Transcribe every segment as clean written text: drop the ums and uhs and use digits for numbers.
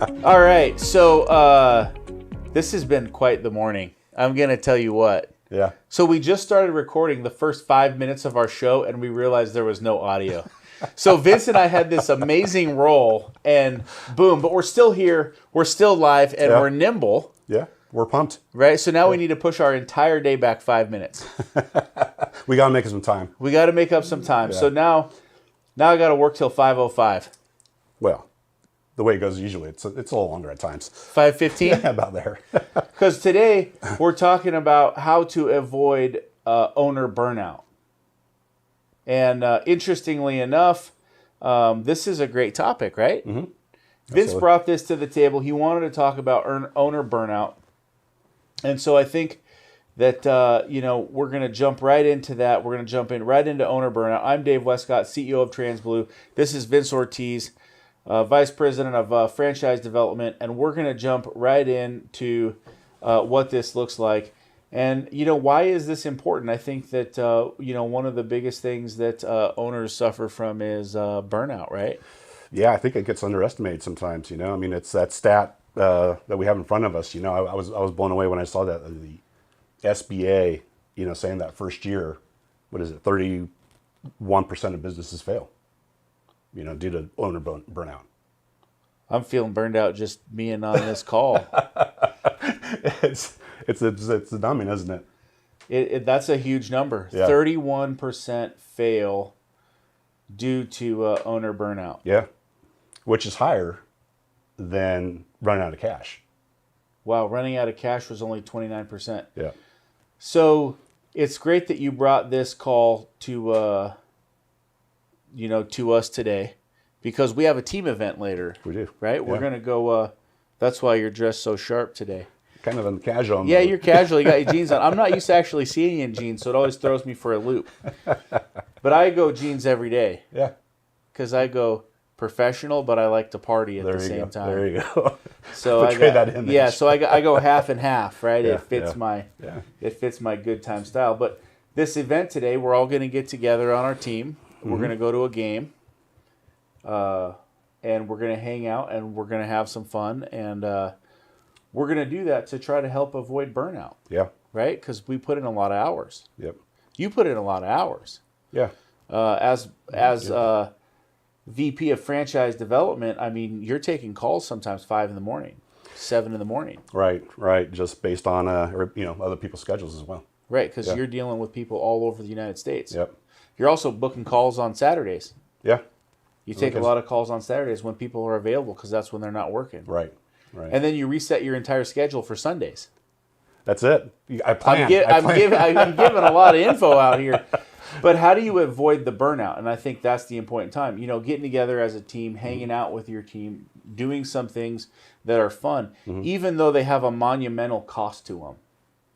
All right, so this has been quite the morning. I'm going to tell you what. Yeah. So we just started recording the first 5 minutes of our show, and we realized there was no audio. So Vince and I had this amazing roll, and boom, but we're still here, we're still live, and Yeah. we're nimble, Yeah. We're pumped. right? So now we need to push our entire day back 5 minutes. We got to make some time. We got to make up some time. Yeah. So now I got to work till 5:05. Well, the way it goes usually, it's a little longer at times. 5:15? About there. Because today we're talking about how to avoid owner burnout. And interestingly enough, this is a great topic, right? Mm-hmm. Vince Absolutely. brought this to the table. He wanted to talk about owner burnout. And so I think that, we're going to jump right into that. We're going to jump in right into owner burnout. I'm Dave Westcott, CEO of TransBlue. This is Vince Ortiz, Vice President of Franchise Development. And we're going to jump right into what this looks like. And, why is this important? I think that, one of the biggest things that owners suffer from is burnout, right? Yeah, I think it gets underestimated sometimes. I mean, it's that stat that we have in front of us. I was blown away when I saw that the SBA, saying that first year, 31% of businesses fail, due to owner burnout. I'm feeling burned out just being on this call. It's a numbing, isn't it? That's a huge number. Yeah. 31% fail due to owner burnout. Yeah, which is higher than running out of cash. Wow, running out of cash was only 29%. Yeah. So it's great that you brought this call to to us today, because we have a team event later. We do. Right? We're Yeah. going to go. That's why you're dressed so sharp today. Kind of in the casual Yeah, mode. you're casual. You got your jeans on. I'm not used to actually seeing you in jeans, so it always throws me for a loop. But I go jeans every day Yeah. because I go professional, but I like to party at There the you same go. time. There you go. So Portray that image. Yeah, so I go half and half, right? Yeah, It fits yeah. it fits my good time style. But this event today, we're all going to get together on our team. We're going to go to a game, and we're going to hang out, and we're going to have some fun, and we're going to do that to try to help avoid burnout, Yeah. right? Because we put in a lot of hours. Yep. You put in a lot of hours. Yeah. As VP of Franchise Development, I mean, you're taking calls sometimes 5 in the morning, 7 in the morning. Right. Just based on other people's schedules as well. Right, because Yeah. you're dealing with people all over the United States. Yep. You're also booking calls on Saturdays. Yeah. You take a lot of calls on Saturdays when people are available, because that's when they're not working. Right. And then you reset your entire schedule for Sundays. That's it. I plan. I'm giving a lot of info out here. But how do you avoid the burnout? And I think that's the important time. Getting together as a team, hanging out with your team, doing some things that are fun, even though they have a monumental cost to them.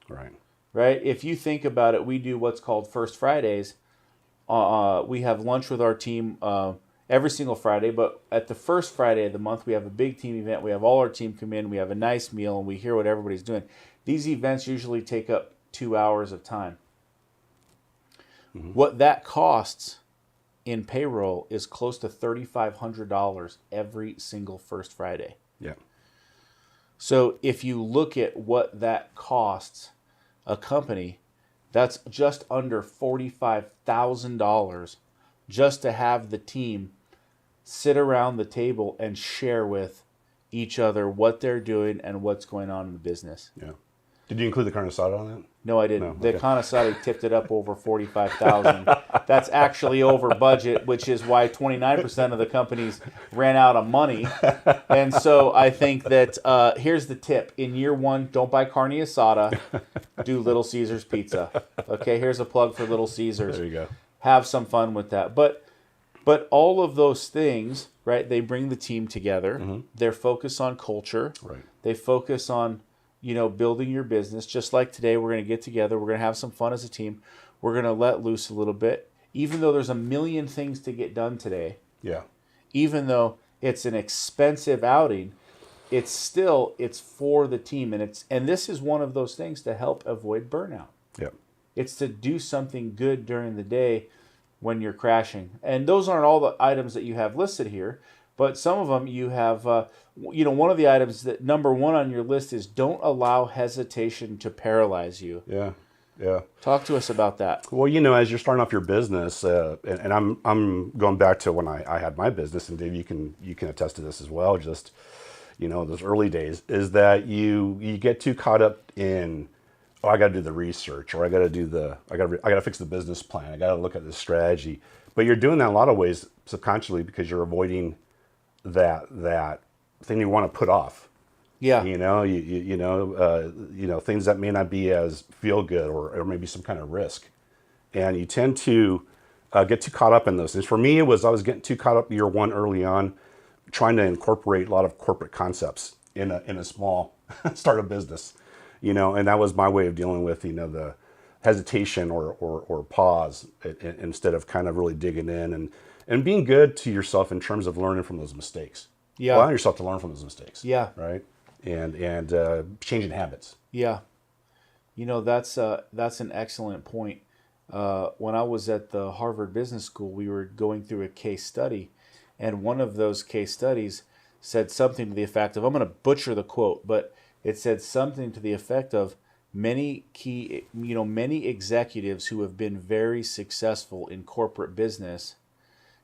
Right. Right? If you think about it, we do what's called First Fridays. We have lunch with our team every single Friday, but at the first Friday of the month, we have a big team event. We have all our team come in, we have a nice meal, and we hear what everybody's doing. These events usually take up 2 hours of time. What that costs in payroll is close to $3,500 every single First Friday. Yeah. So if you look at what that costs a company, that's just under $45,000 just to have the team sit around the table and share with each other what they're doing and what's going on in the business. Yeah. Did you include the carne asada on that? No, I didn't. No, The okay. Conasati tipped it up over $45,000. That's actually over budget, which is why 29% of the companies ran out of money. And so I think that here's the tip: in year one, don't buy carne asada. Do Little Caesars pizza. Okay, here's a plug for Little Caesars. There you go. Have some fun with that. But all of those things, right? They bring the team together. They're focused on culture. Right. They focus on building your business. Just like today, we're going to get together. We're going to have some fun as a team. We're going to let loose a little bit. Even though there's a million things to get done today, Yeah. even though it's an expensive outing, it's for the team. And this is one of those things to help avoid burnout. Yeah. It's to do something good during the day when you're crashing. And those aren't all the items that you have listed here, But some of them you have, one of the items that number one on your list is don't allow hesitation to paralyze you. Yeah. Yeah. Talk to us about that. Well, as you're starting off your business, and I'm going back to when I had my business, and Dave, you can attest to this as well. Just those early days is that you get too caught up in, oh, I got to do the research, or I got to fix the business plan, I got to look at the strategy. But you're doing that in a lot of ways subconsciously because you're avoiding that thing you want to put off. Yeah. Things that may not be as feel good or maybe some kind of risk. And you tend to get too caught up in those things. For me, I was getting too caught up year one early on, trying to incorporate a lot of corporate concepts in a small startup business, and that was my way of dealing with, the hesitation or pause instead of kind of really digging in and being good to yourself in terms of learning from those mistakes. Yeah. Allowing yourself to learn from those mistakes. Yeah. Right. And changing habits. Yeah. That's an excellent point. When I was at the Harvard Business School, we were going through a case study, and one of those case studies said something to the effect of, I'm going to butcher the quote, but it said something to the effect of many executives who have been very successful in corporate business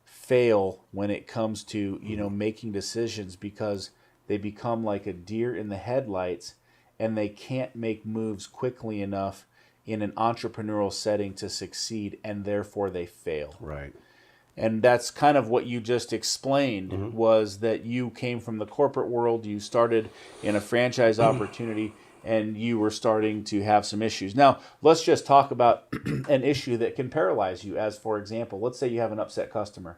fail when it comes to, making decisions because they become like a deer in the headlights and they can't make moves quickly enough in an entrepreneurial setting to succeed, and therefore they fail. Right. And that's kind of what you just explained, was that you came from the corporate world, you started in a franchise opportunity, and you were starting to have some issues. Now, let's just talk about an issue that can paralyze you. As, for example, let's say you have an upset customer.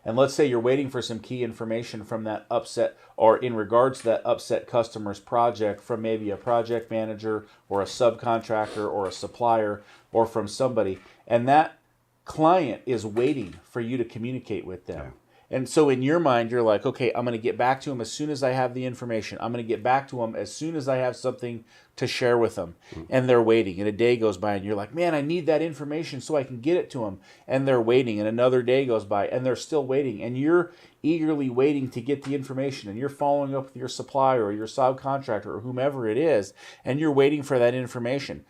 And let's say you're waiting for some key information from that upset, or in regards to that upset customer's project, from maybe a project manager or a subcontractor or a supplier or from somebody. And that client is waiting for you to communicate with them. Yeah. And so in your mind, you're like, okay, I'm going to get back to them as soon as I have the information. I'm going to get back to them as soon as I have something to share with them. And they're waiting. And a day goes by and you're like, man, I need that information so I can get it to them. And they're waiting. And another day goes by and they're still waiting. And you're eagerly waiting to get the information. And you're following up with your supplier or your subcontractor or whomever it is. And you're waiting for that information.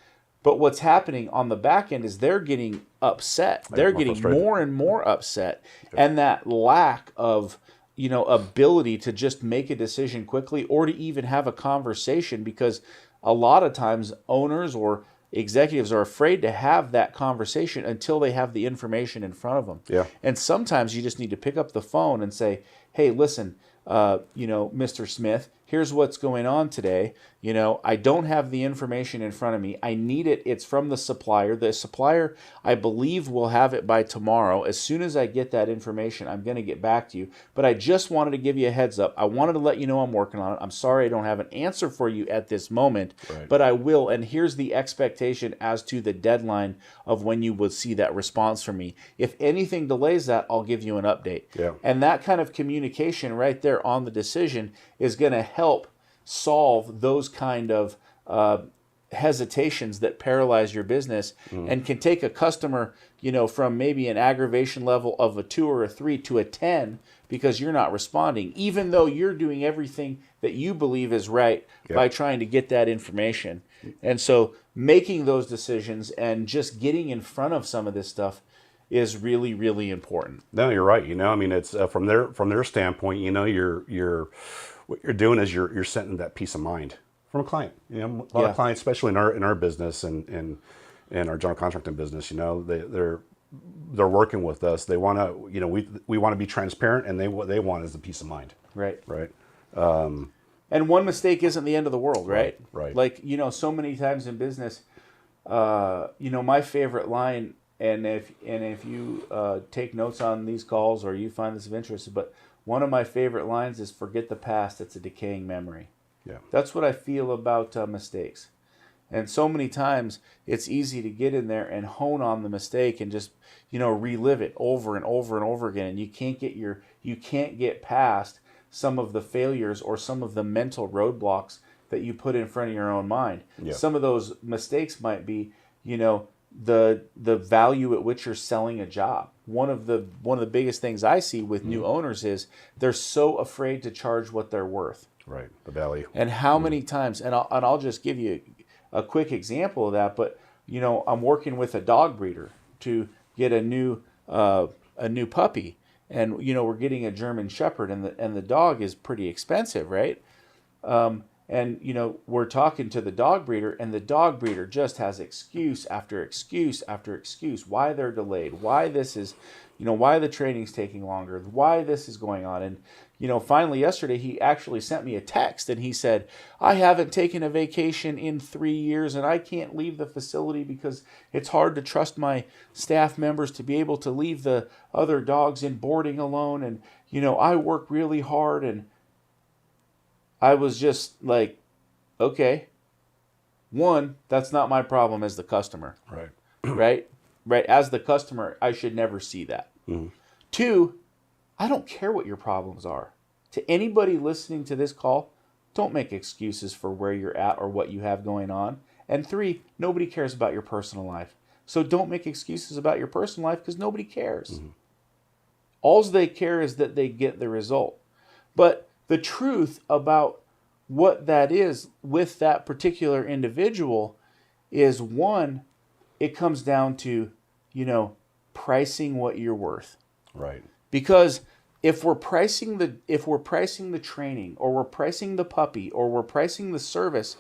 But what's happening on the back end is they're getting upset. They're getting more and more upset. Yep. And that lack of, ability to just make a decision quickly or to even have a conversation, because a lot of times owners or executives are afraid to have that conversation until they have the information in front of them. Yeah. And sometimes you just need to pick up the phone and say, hey, listen, Mr. Smith, here's what's going on today. I don't have the information in front of me. I need it. It's from the supplier. The supplier, I believe, will have it by tomorrow. As soon as I get that information, I'm going to get back to you. But I just wanted to give you a heads up. I wanted to let you know I'm working on it. I'm sorry I don't have an answer for you at this moment, but I will. And here's the expectation as to the deadline of when you would see that response from me. If anything delays that, I'll give you an update. Yeah. And that kind of communication right there on the decision is going to help solve those kind of hesitations that paralyze your business and can take a customer, from maybe an aggravation level of a 2 or a 3 to a 10 because you're not responding, even though you're doing everything that you believe is right by trying to get that information. And so making those decisions and just getting in front of some of this stuff is really, really important. No, you're right. It's from their standpoint, you're what you're doing is you're sending that peace of mind from a client. A lot of clients, especially in our business and our general contracting business, they're working with us. They want to, we want to be transparent, and what they want is the peace of mind. Right. Right. And one mistake isn't the end of the world, right? Right. Like, so many times in business, my favorite line, and if you take notes on these calls or you find this of interest, but one of my favorite lines is, forget the past, it's a decaying memory. Yeah. That's what I feel about mistakes. And so many times it's easy to get in there and hone on the mistake and just, relive it over and over and over again. And you can't get past some of the failures or some of the mental roadblocks that you put in front of your own mind. Yeah. Some of those mistakes might be, the value at which you're selling a job. one of the biggest things I see with new owners is they're so afraid to charge what they're worth. Right, the value. And how many times, and I'll just give you a quick example of that, but I'm working with a dog breeder to get a new puppy, and we're getting a German Shepherd, and the dog is pretty expensive, right? And we're talking to the dog breeder, and the dog breeder just has excuse after excuse after excuse why they're delayed, why this is, why the training's taking longer, why this is going on. And finally yesterday he actually sent me a text, and he said, I haven't taken a vacation in 3 years, and I can't leave the facility because it's hard to trust my staff members to be able to leave the other dogs in boarding alone, and I work really hard. And I was just like, okay, one, that's not my problem as the customer. Right. Right. As the customer, I should never see that. Mm-hmm. Two, I don't care what your problems are. To anybody listening to this call, don't make excuses for where you're at or what you have going on. And three, nobody cares about your personal life. So don't make excuses about your personal life because nobody cares. Mm-hmm. All they care is that they get the result. But the truth about what that is with that particular individual is, one, it comes down to, pricing what you're worth. Right. Because if we're pricing the training, or we're pricing the puppy, or we're pricing the service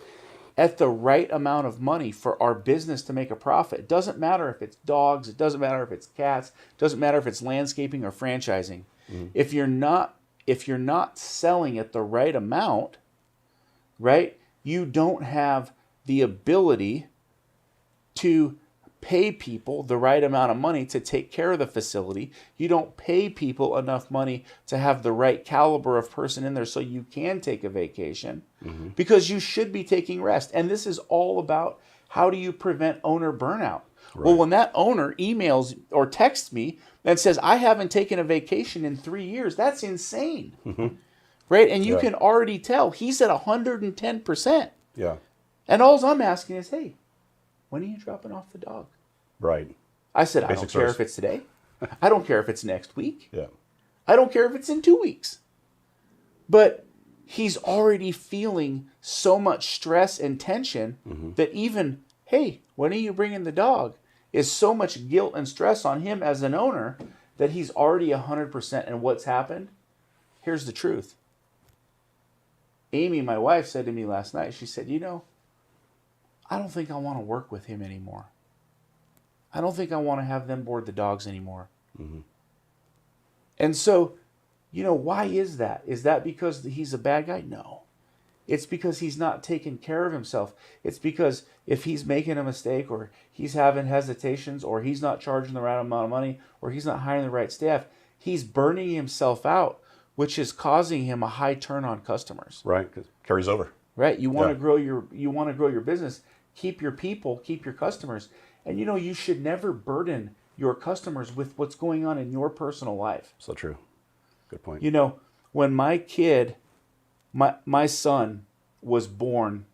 at the right amount of money for our business to make a profit, it doesn't matter if it's dogs, it doesn't matter if it's cats, it doesn't matter if it's landscaping or franchising. Mm-hmm. If you're not selling at the right amount, right, you don't have the ability to pay people the right amount of money to take care of the facility. You don't pay people enough money to have the right caliber of person in there so you can take a vacation, mm-hmm. because you should be taking rest. And this is all about how do you prevent owner burnout. Right. Well, when that owner emails or texts me and says, I haven't taken a vacation in 3 years, that's insane. Mm-hmm. Right? And you can already tell he's at 110%. Yeah. And all I'm asking is, hey, when are you dropping off the dog? Right. I said, I don't care if it's today. I don't care if it's next week. Yeah. I don't care if it's in 2 weeks. But he's already feeling so much stress and tension, mm-hmm. that even, hey, when are you bringing the dog, is so much guilt and stress on him as an owner that he's already 100%. And what's happened? Here's the truth. Amy, my wife, said to me last night, she said, I don't think I want to work with him anymore. I don't think I want to have them board the dogs anymore. Mm-hmm. And so, why is that? Is that because he's a bad guy? No. It's because he's not taking care of himself. It's because if he's making a mistake, or he's having hesitations, or he's not charging the right amount of money, or he's not hiring the right staff, he's burning himself out, which is causing him a high turn on customers. Right, 'cause it carries over. Right, you want to grow your business, keep your people, keep your customers, and you should never burden your customers with what's going on in your personal life. So true. Good point. When my kid, my son was born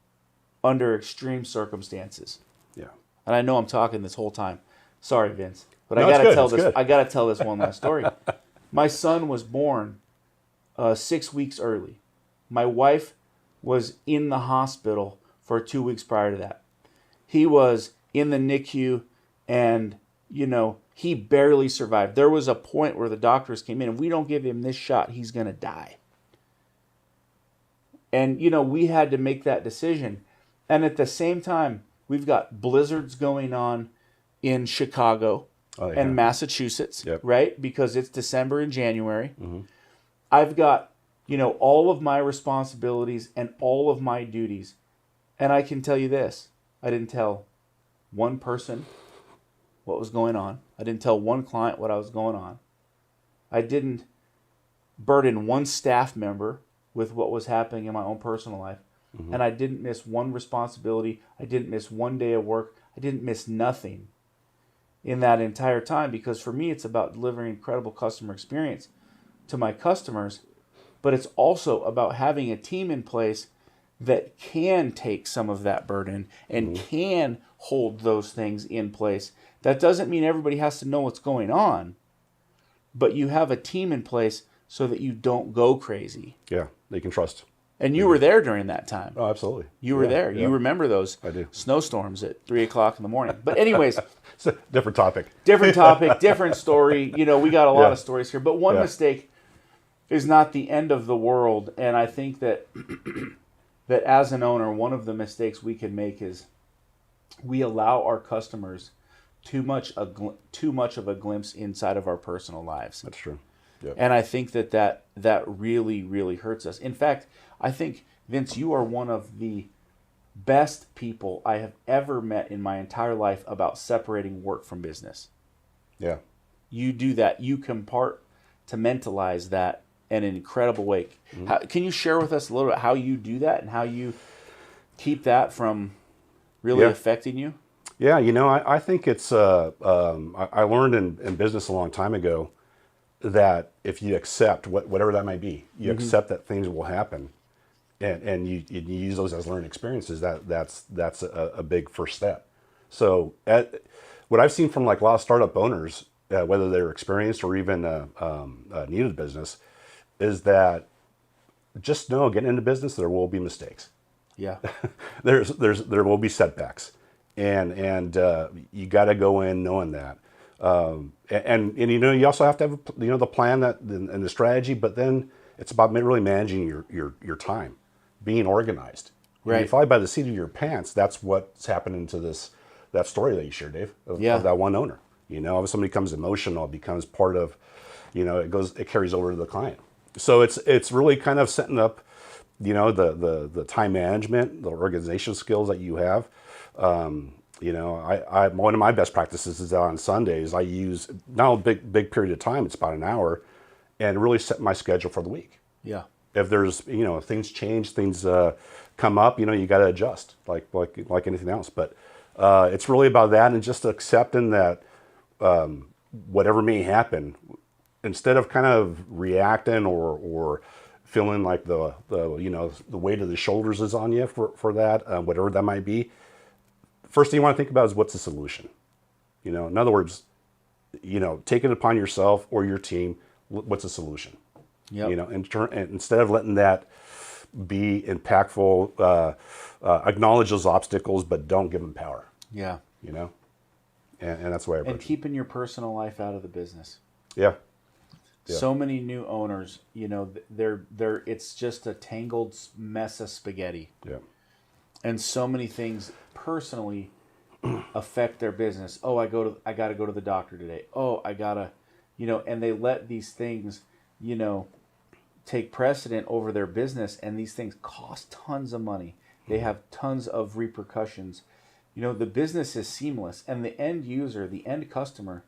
under extreme circumstances. Yeah. And I know I'm talking this whole time. Sorry, Vince, but No, I gotta tell this. Good. I gotta tell this one last story. My son was born 6 weeks early. My wife was in the hospital for 2 weeks prior to that. He was in the NICU, and he barely survived. There was a point where the doctors came in, and we don't give him this shot, he's going to die. And, we had to make that decision. And at the same time, we've got blizzards going on in Chicago and Massachusetts, right? Because it's December and January. Mm-hmm. I've got, all of my responsibilities and all of my duties. And I can tell you this, I didn't tell one person what was going on. I didn't tell one client what I was going on. I didn't burden one staff member with what was happening in my own personal life. Mm-hmm. And I didn't miss one responsibility. I didn't miss one day of work. I didn't miss nothing in that entire time, because for me, it's about delivering incredible customer experience to my customers, but it's also about having a team in place that can take some of that burden and mm-hmm. can hold those things in place. That doesn't mean everybody has to know what's going on, but you have a team in place so that you don't go crazy. Yeah, they can trust. And you were there during that time. Oh, absolutely. You were there. Yeah. You remember those I do. snowstorms at 3 o'clock in the morning. But anyways, It's a different topic. different topic, different story. You know, we got a lot Yeah. of stories here. But one Yeah. mistake is not the end of the world. And I think that that as an owner, one of the mistakes we can make is we allow our customers too much of a glimpse inside of our personal lives. That's true. Yeah. And I think that really, really hurts us. In fact, I think, Vince, you are one of the best people I have ever met in my entire life about separating work from business. Yeah. You do that. You compartmentalize that in an incredible way. Mm-hmm. Can you share with us a little bit how you do that and how you keep that from really affecting you? Yeah, you know, I think it's, I learned in business a long time ago that if you accept whatever that might be, you accept that things will happen, and you use those as learning experiences, that's a big first step. So what I've seen from like a lot of startup owners, whether they're experienced or even new to the business, is that just know getting into business, there will be mistakes. Yeah. There will be setbacks. And you got to go in knowing that, and you know, you also have to have the plan that and the strategy. But then it's about really managing your time, being organized. Right. If you fly by the seat of your pants, that's what's happening to that story that you shared, Dave, of that one owner. You know, if somebody becomes emotional, it becomes part of, you know, it carries over to the client. So it's really kind of setting up, you know, the time management, the organization skills that you have. You know, I one of my best practices is that on Sundays I use not a big period of time, it's about an hour, and really set my schedule for the week. Yeah. If there's, you know, things change, things come up, you know, you got to adjust like anything else. But it's really about that, and just accepting that whatever may happen, instead of kind of reacting or feeling like the you know, the weight of the shoulders is on you for that, whatever that might be. First thing you want to think about is what's the solution. You know, in other words, you know, take it upon yourself or your team. What's the solution? Yep. You know, and instead of letting that be impactful, acknowledge those obstacles, but don't give them power. Yeah. You know, and that's the way I approach And keeping your personal life out of the business. Yeah. So many new owners, you know, they're it's just a tangled mess of spaghetti. Yeah. And so many things personally affect their business. Oh, I got to go to the doctor today. Oh, I got to, you know, and they let these things, you know, take precedent over their business, and these things cost tons of money. They have tons of repercussions. You know, the business is seamless, and the end user, the end customer,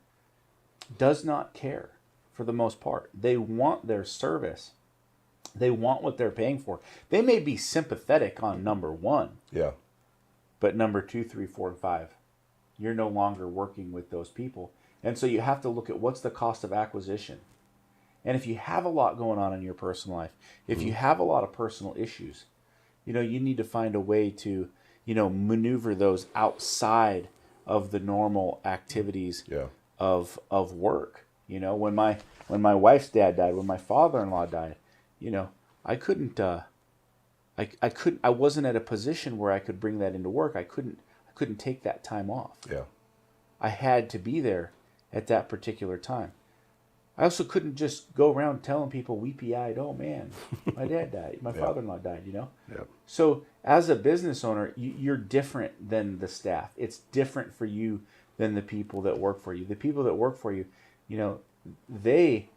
does not care for the most part. They want their service. They want what they're paying for. They may be sympathetic on number one, Yeah. but number 2, 3, 4, and 5, you're no longer working with those people. And so you have to look at what's the cost of acquisition. And if you have a lot going on in your personal life, if you have a lot of personal issues, you know, you need to find a way to, you know, maneuver those outside of the normal activities of work. You know, when my wife's dad died, when my father-in-law died, you know, I wasn't at a position where I could bring that into work. I couldn't take that time off. Yeah. I had to be there at that particular time. I also couldn't just go around telling people weepy-eyed, oh man, my dad died, my father-in-law died, you know? Yeah. So as a business owner, you're different than the staff. It's different for you than the people that work for you. The people that work for you, you know, they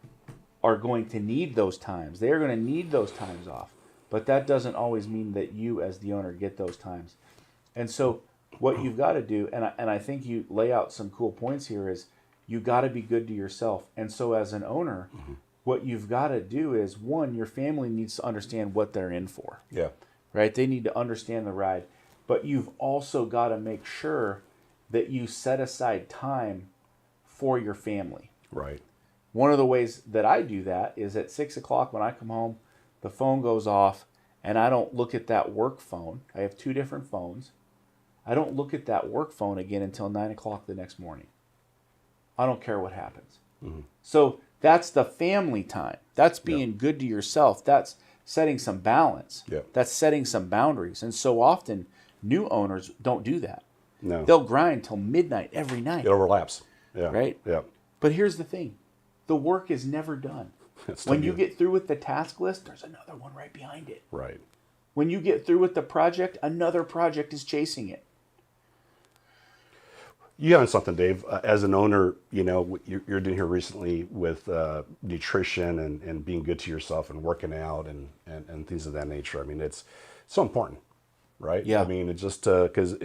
are going to need those times. They are going to need those times off. But that doesn't always mean that you as the owner get those times. And so what you've got to do, and I think you lay out some cool points here, is you got to be good to yourself. And so as an owner, what you've got to do is, one, your family needs to understand what they're in for. Yeah. Right? They need to understand the ride. But you've also got to make sure that you set aside time for your family. Right. One of the ways that I do that is at 6 o'clock when I come home, the phone goes off, and I don't look at that work phone. I have 2 different phones. I don't look at that work phone again until 9 o'clock the next morning. I don't care what happens. So That's the family time. That's being good to yourself. That's setting some balance. Yeah. That's setting some boundaries. And so often, new owners don't do that. No. They'll grind till midnight every night. It overlaps. Yeah. Right? Yeah. But here's the thing. The work is never done. When you get through with the task list, there's another one right behind it. Right. When you get through with the project, another project is chasing it. You have something, Dave. As an owner, you're doing here recently with nutrition and being good to yourself and working out and things of that nature. I mean, it's so important, right? Yeah. I mean, it's just because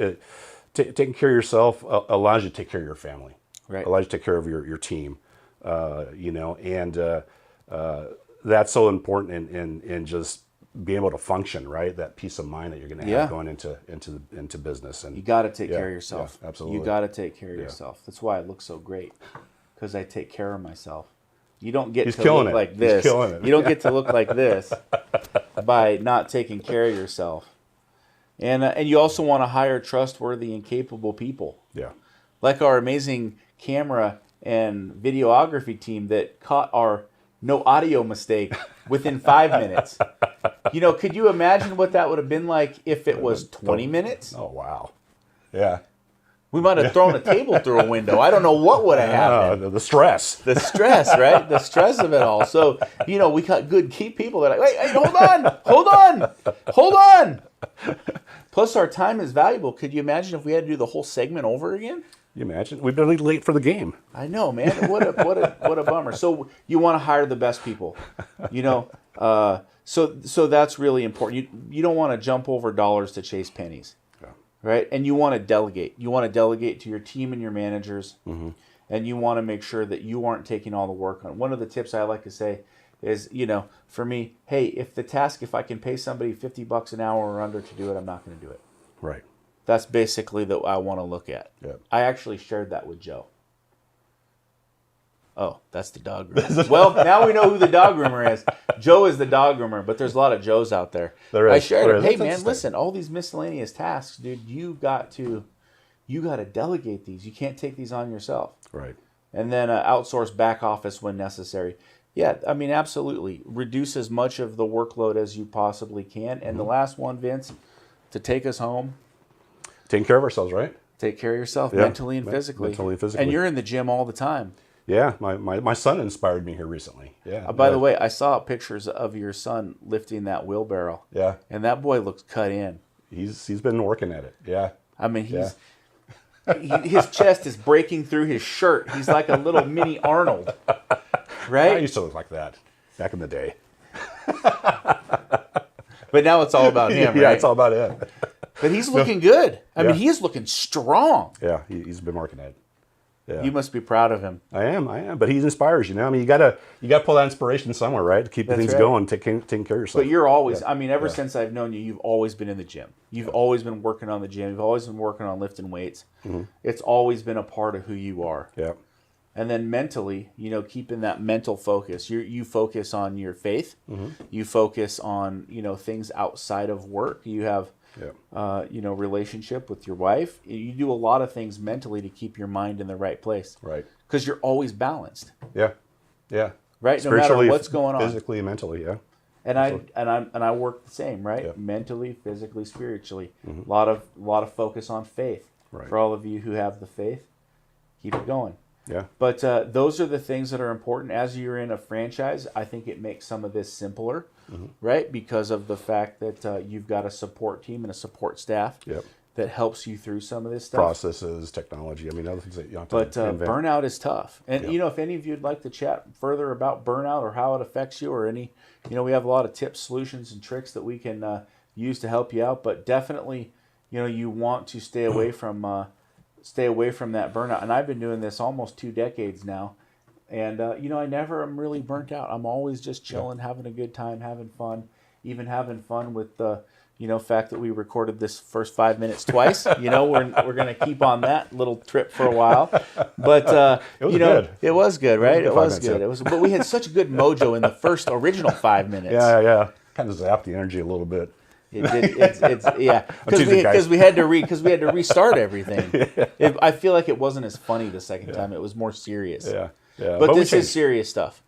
taking care of yourself allows you to take care of your family. Right. Allows you to take care of your team, and that's so important in just being able to function, right? That peace of mind that you're going to have going into business. And you got to take care of yourself. Yeah, absolutely. You got to take care of yourself. That's why I look so great, because I take care of myself. You don't get to look like this. He's killing it. You don't get to look like this by not taking care of yourself. And you also want to hire trustworthy and capable people. Yeah. Like our amazing camera and videography team that caught our no audio mistake within 5 minutes. Could you imagine what that would have been like if it was 20 minutes? Oh, wow. Yeah. We might have thrown a table through a window. I don't know what would have happened. The stress. The stress, right? The stress of it all. So, we got good key people that are like, wait, hold on. Plus, our time is valuable. Could you imagine if we had to do the whole segment over again? You imagine? We've been late for the game. I know, man. What a bummer. So you want to hire the best people, So that's really important. You don't want to jump over dollars to chase pennies, right? And you want to delegate. You want to delegate to your team and your managers, and you want to make sure that you aren't taking all the work on. One of the tips I like to say is, for me, hey, if I can pay somebody $50 an hour or under to do it, I'm not going to do it. Right. That's basically what I want to look at. Yep. I actually shared that with Joe. Oh, that's the dog groomer. Well, now we know who the dog groomer is. Joe is the dog groomer, but there's a lot of Joes out there. There is. I shared it. Hey, That's man, listen, all these miscellaneous tasks, dude, you got to delegate these. You can't take these on yourself. Right. And then outsource back office when necessary. Yeah, I mean, absolutely. Reduce as much of the workload as you possibly can. And the last one, Vince, to take us home. Taking care of ourselves, right? Take care of yourself mentally and physically. Mentally and physically. And you're in the gym all the time. Yeah, my son inspired me here recently. Yeah. By the way, I saw pictures of your son lifting that wheelbarrow. Yeah. And that boy looks cut in. He's been working at it. Yeah. I mean, his chest is breaking through his shirt. He's like a little mini Arnold. Right? I used to look like that back in the day. But now it's all about him, right? Yeah, it's all about him. But he's looking good. I mean, he is looking strong. Yeah, he's been working at it. Yeah. You must be proud of him. I am. But he inspires you. I mean, you gotta pull that inspiration somewhere, right? To keep things going, taking care of yourself. But you're always. I mean, ever since I've known you, you've always been in the gym. You've always been working on the gym. You've always been working on lifting weights. Mm-hmm. It's always been a part of who you are. Yeah. And then mentally, keeping that mental focus. You focus on your faith. Mm-hmm. You focus on things outside of work. You have. Relationship with your wife. You do a lot of things mentally to keep your mind in the right place. Right. Because you're always balanced. Yeah. Yeah. Right. No matter what's going on. Physically, mentally. Yeah. And I work the same. Right. Yeah. Mentally, physically, spiritually. Mm-hmm. A lot of focus on faith. Right. For all of you who have the faith, keep it going. Yeah. But those are the things that are important. As you're in a franchise, I think it makes some of this simpler. Mm-hmm. Right, because of the fact that you've got a support team and a support staff that helps you through some of this stuff. Processes, technology. I mean, other things that you have to invent. Burnout is tough. And, if any of you would like to chat further about burnout or how it affects you or any, we have a lot of tips, solutions, and tricks that we can use to help you out. But definitely, you want to stay away from that burnout. And I've been doing this almost 2 decades now. And, I never am really burnt out. I'm always just chilling, having a good time, having fun, even having fun with the, fact that we recorded this first 5 minutes twice. We're going to keep on that little trip for a while. But, it was good. It was good, right? It was good. But we had such good mojo in the first original 5 minutes. Yeah. Kind of zapped the energy a little bit. Because we had to restart everything. I feel like it wasn't as funny the second time. It was more serious. Yeah. But this is serious stuff.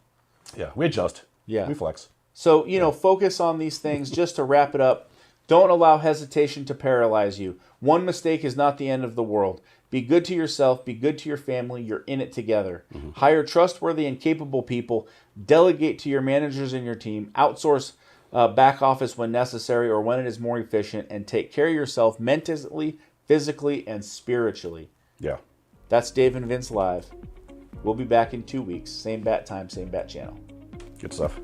Yeah, we adjust. Yeah. We flex. So, focus on these things. Just to wrap it up, don't allow hesitation to paralyze you. One mistake is not the end of the world. Be good to yourself. Be good to your family. You're in it together. Hire trustworthy and capable people. Delegate to your managers and your team. Outsource back office when necessary or when it is more efficient. And take care of yourself mentally, physically, and spiritually. Yeah. That's Dave and Vince Live. We'll be back in 2 weeks. Same bat time, same bat channel. Good stuff.